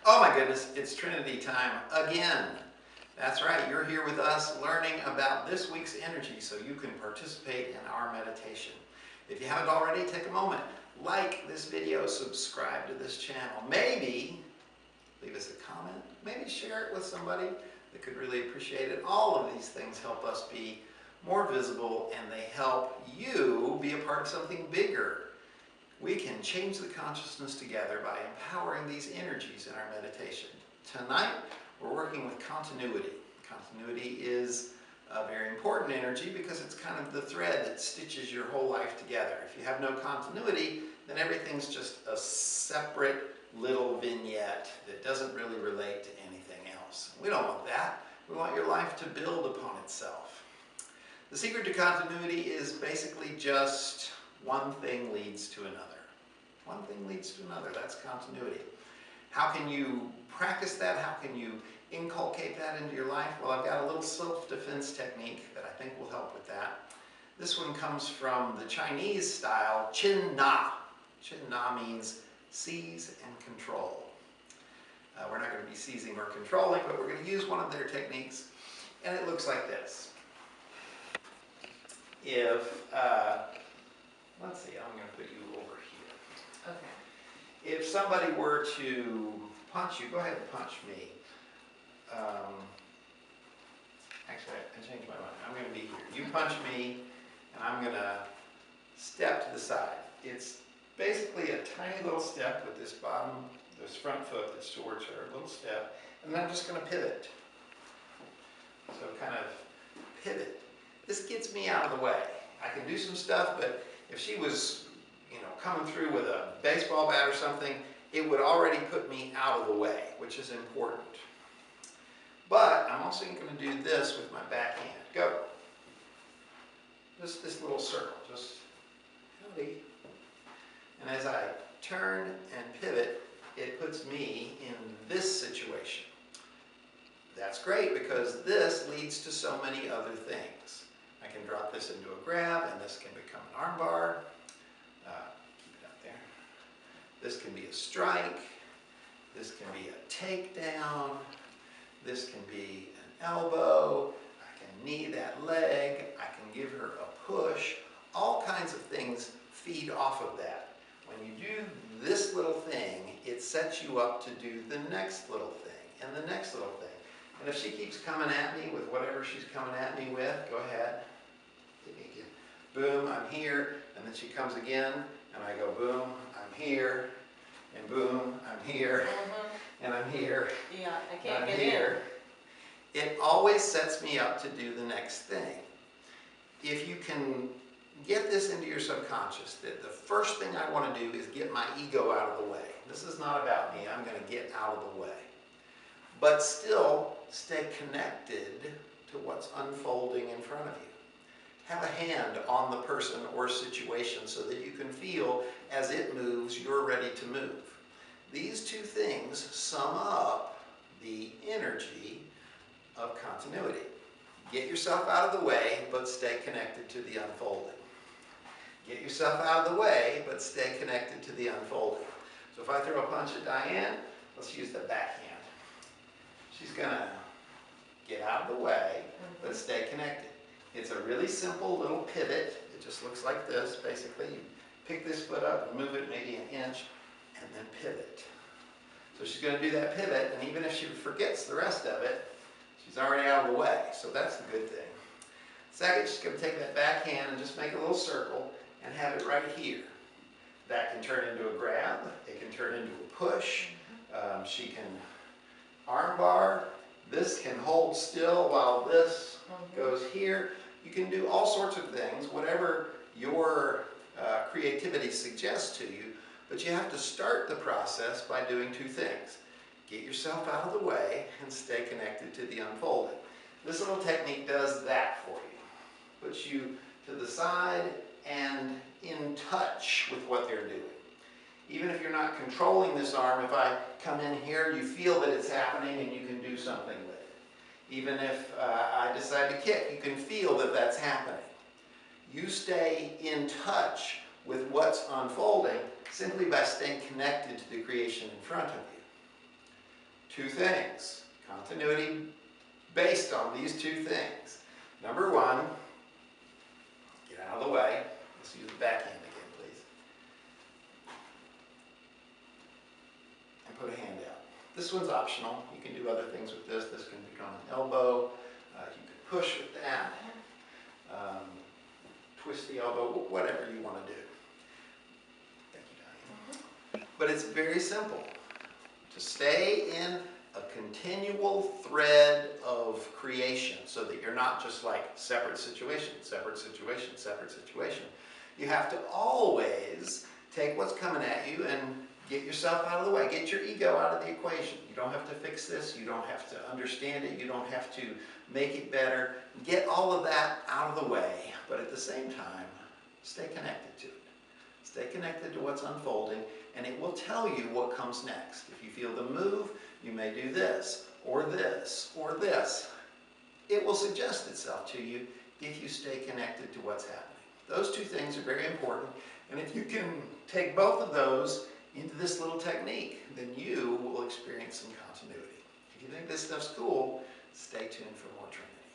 Oh my goodness, it's Trinity time again. That's right, you're here with us learning about this week's energy so you can participate in our meditation. If you haven't already, take a moment, like this video, subscribe to this channel. Maybe leave us a comment, maybe share it with somebody that could really appreciate it. All of these things help us be more visible and they help you be a part of something bigger. We can change the consciousness together by empowering these energies in our meditation. Tonight, we're working with continuity. Continuity is a very important energy because it's kind of the thread that stitches your whole life together. If you have no continuity, then everything's just a separate little vignette that doesn't really relate to anything else. We don't want that. We want your life to build upon itself. The secret to continuity is basically just one thing leads to another. One thing leads to another. That's continuity. How can you practice that? How can you inculcate that into your life? Well, I've got a little self-defense technique that I think will help with that. This one comes from the Chinese style, Chin Na. Chin Na means seize and control. We're not going to be seizing or controlling, but we're going to use one of their techniques, and it looks like this. Let's see, I'm going to put you over here. Okay. If somebody were to punch you, go ahead and punch me. Actually, I changed my mind. I'm going to be here. You punch me, and I'm going to step to the side. It's basically a tiny little step with this front foot that's towards her, a little step, and then I'm just going to pivot. So kind of pivot. This gets me out of the way. I can do some stuff, but if she was, coming through with a baseball bat or something, it would already put me out of the way, which is important. But I'm also going to do this with my backhand. Go. Just this little circle. Just howdy. And as I turn and pivot, it puts me in this situation. That's great because this leads to so many other things. I can drop this into a grab, and this can become an arm bar. Keep it up there. This can be a strike. This can be a takedown. This can be an elbow. I can knee that leg. I can give her a push. All kinds of things feed off of that. When you do this little thing, it sets you up to do the next little thing and the next little thing. And if she keeps coming at me with whatever she's coming at me with, go ahead. Hit me again. Boom, I'm here. And then she comes again, and I go boom, I'm here. And boom, I'm here. And I'm here. Yeah, I can't I'm get here. It always sets me up to do the next thing. If you can get this into your subconscious, that the first thing I want to do is get my ego out of the way. This is not about me. I'm going to get out of the way. But still stay connected to what's unfolding in front of you. Have a hand on the person or situation so that you can feel as it moves, you're ready to move. These two things sum up the energy of continuity. Get yourself out of the way, but stay connected to the unfolding. Get yourself out of the way, but stay connected to the unfolding. So if I throw a punch at Diane, let's use the backhand. She's going to get out of the way, but stay connected. It's a really simple little pivot. It just looks like this. Basically, you pick this foot up and move it maybe an inch, and then pivot. So she's going to do that pivot, and even if she forgets the rest of it, she's already out of the way. So that's the good thing. Second, she's going to take that backhand and just make a little circle and have it right here. That can turn into a grab. It can turn into a push. She can armbar. This can hold still while this goes here. You can do all sorts of things, whatever your creativity suggests to you, but you have to start the process by doing two things. Get yourself out of the way and stay connected to the unfolding. This little technique does that for you. Puts you to the side and in touch with what they're doing. Even if you're not controlling this arm, if I come in here, you feel that it's happening and you can do something with it. Even if I decide to kick, you can feel that that's happening. You stay in touch with what's unfolding simply by staying connected to the creation in front of you. two things. Continuity based on these two things. Number one, get out of the way. Let's use the backhand again, please. And put a hand out. This one's optional. You can do other things with this. This can become an elbow. You can push with that. Twist the elbow, whatever you want to do. Thank you, Diane. But it's very simple. To stay in a continual thread of creation so that you're not just like separate situation, separate situation, separate situation. You have to always take what's coming at you and get yourself out of the way. Get your ego out of the equation. You don't have to fix this. You don't have to understand it. You don't have to make it better. Get all of that out of the way. But at the same time, stay connected to it. Stay connected to what's unfolding, and it will tell you what comes next. If you feel the move, you may do this, or this, or this. It will suggest itself to you if you stay connected to what's happening. Those two things are very important, and if you can take both of those into this little technique, then you will experience some continuity. If you think this stuff's cool, stay tuned for more Trinity.